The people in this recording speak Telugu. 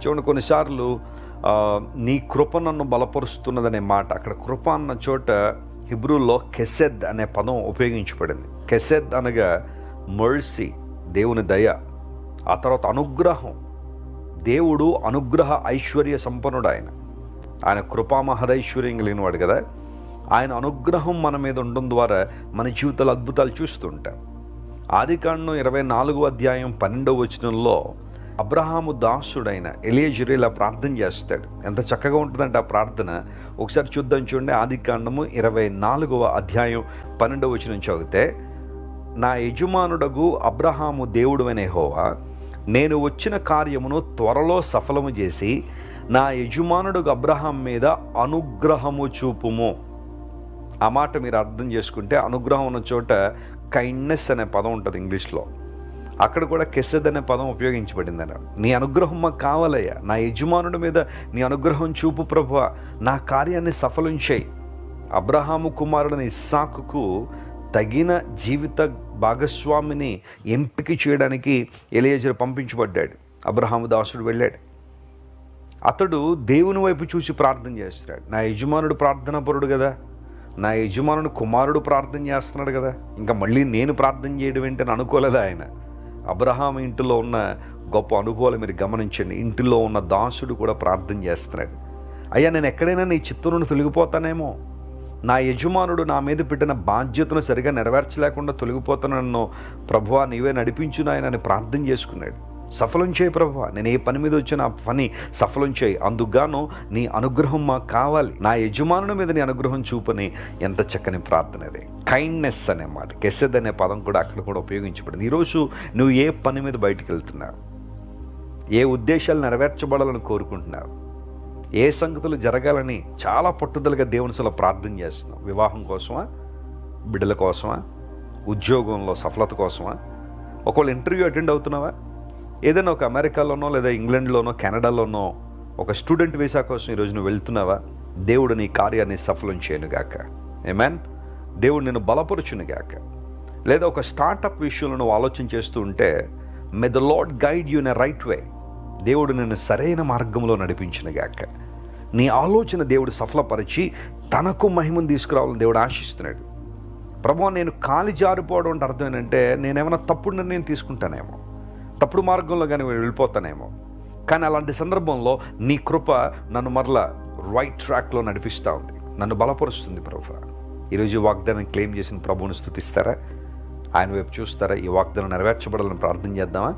చూడండి, కొన్నిసార్లు నీ కృప నన్ను బలపరుస్తున్నదనే మాట, అక్కడ కృప అన్న చోట హిబ్రూలో కెసెద్ అనే పదం ఉపయోగించబడింది. కెసెద్ అనగా మర్సీ, దేవుని దయ. ఆ తర్వాత అనుగ్రహం, దేవుడు అనుగ్రహ ఐశ్వర్య సంపన్నుడు. ఆయన కృపా మహదైశ్వర్యం కలిగినవాడు కదా. ఆయన అనుగ్రహం మన మీద ఉండడం ద్వారా మన జీవితాలు అద్భుతాలు చూస్తుంటాం. ఆదికాండం 24వ అధ్యాయం 12వ వచనంలో అబ్రహాము దాసుడైన ఎలియజరు ఇలా ప్రార్థన చేస్తాడు. ఎంత చక్కగా ఉంటుందంటే ఆ ప్రార్థన. ఒకసారి చూద్దాం, చూడండి. ఆదికాండము 24వ అధ్యాయం 12వ వచనం చదివితే, నా యజమానుడగు అబ్రహాము దేవుడైన యెహోవా, నేను వచ్చిన కార్యమును త్వరలో సఫలము చేసి నా యజమానుడుగు అబ్రహాం మీద అనుగ్రహము చూపుము. ఆ మాట మీరు అర్థం చేసుకుంటే, అనుగ్రహం ఉన్న చోట కైండ్నెస్ అనే పదం ఉంటుంది ఇంగ్లీష్లో. అక్కడ కూడా కెసెద్ అనే పదం ఉపయోగించబడింది. నీ అనుగ్రహం మాకు కావాలయ్యా, నా యజమానుడి మీద నీ అనుగ్రహం చూపు ప్రభువా, నా కార్యాన్ని సఫలం చేయి. అబ్రహాము కుమారుడైన ఇస్సాకుకు తగిన జీవిత భాగస్వామిని ఎంపిక చేయడానికి ఎలియజరు పంపించబడ్డాడు. అబ్రహాము దాసుడు వెళ్ళాడు. అతడు దేవుని వైపు చూసి ప్రార్థన చేస్తున్నాడు. నా యజమానుడు ప్రార్థనాపరుడు కదా, నా యజమానుడు కుమారుడు ప్రార్థన చేస్తున్నాడు కదా, ఇంకా మళ్ళీ నేను ప్రార్థన చేయడం ఏంటని అనుకోలేదు ఆయన. అబ్రహాం ఇంటిలో ఉన్న గొప్ప అనుభవాలు మీరు గమనించండి. ఇంటిలో ఉన్న దాసుడు కూడా ప్రార్థన చేస్తున్నాడు. అయ్యా, నేను ఎక్కడైనా నీ చిత్తం నుండి తొలగిపోతానేమో, నా యజమానుడు నా మీద పెట్టిన బాధ్యతను సరిగా నెరవేర్చలేకుండా తొలగిపోతానన్ను ప్రభువా, నీవే నడిపించు నాయనని ప్రార్థన చేసుకున్నాడు. సఫలం చేయి ప్రభువా, నేను ఏ పని మీద వచ్చిన ఆ పని సఫలం చేయి, అందుకుగాను నీ అనుగ్రహం మాకు కావాలి, నా యజమానుని మీద నీ అనుగ్రహం చూపని. ఎంత చక్కని ప్రార్థన అది. కైండ్నెస్ అనే మాట, కెసెద్ అనే పదం కూడా అక్కడ కూడా ఉపయోగించబడింది. ఈరోజు నువ్వు ఏ పని మీద బయటికి వెళ్తున్నావు, ఏ ఉద్దేశాలు నెరవేర్చబడాలని కోరుకుంటున్నావు, ఏ సంగతులు జరగాలని చాలా పట్టుదలగా దేవుని సల ప్రార్థన చేస్తున్నావు. వివాహం కోసమా, బిడ్డల కోసమా, ఉద్యోగంలో సఫలత కోసమా, ఒకవేళ ఇంటర్వ్యూ అటెండ్ అవుతున్నావా, ఏదైనా ఒక అమెరికాలోనో లేదా ఇంగ్లాండ్లోనో కెనడాలోనో ఒక స్టూడెంట్ వీసా కోసం ఈరోజు నువ్వు వెళ్తున్నావా, దేవుడు నీ కార్యాన్ని సఫలం చేయనుగాక. ఆమేన్. దేవుడు నిన్ను బలపరచునుగాక. లేదా ఒక స్టార్టప్ విషయంలో నువ్వు ఆలోచన చేస్తూ ఉంటే, may the lord guide you in a right way. దేవుడు నిన్ను సరైన మార్గంలో నడిపించునుగాక. నీ ఆలోచన దేవుడు సఫలపరిచి తనకు మహిమను తీసుకురావాలని దేవుడు ఆశిస్తున్నాడు. ప్రభువా, నేను కాలి జారిపోవడం అంటే అర్థం ఏంటంటే, నేనేమైనా తప్పుడు నిర్ణయం తీసుకుంటానేమో, తప్పుడు మార్గంలో కానీ వెళ్ళిపోతానేమో. కానీ అలాంటి సందర్భంలో నీ కృప నన్ను మరలా రైట్ ట్రాక్లో నడిపిస్తూ ఉంది, నన్ను బలపరుస్తుంది. ప్రభువా, ఈరోజు వాగ్దానం క్లెయిమ్ చేసిన ప్రభువుని స్తుతిస్తారా? ఆయన వైపు చూస్తారా? ఈ వాగ్దానం నెరవేర్చబడాలని ప్రార్థన చేద్దామా?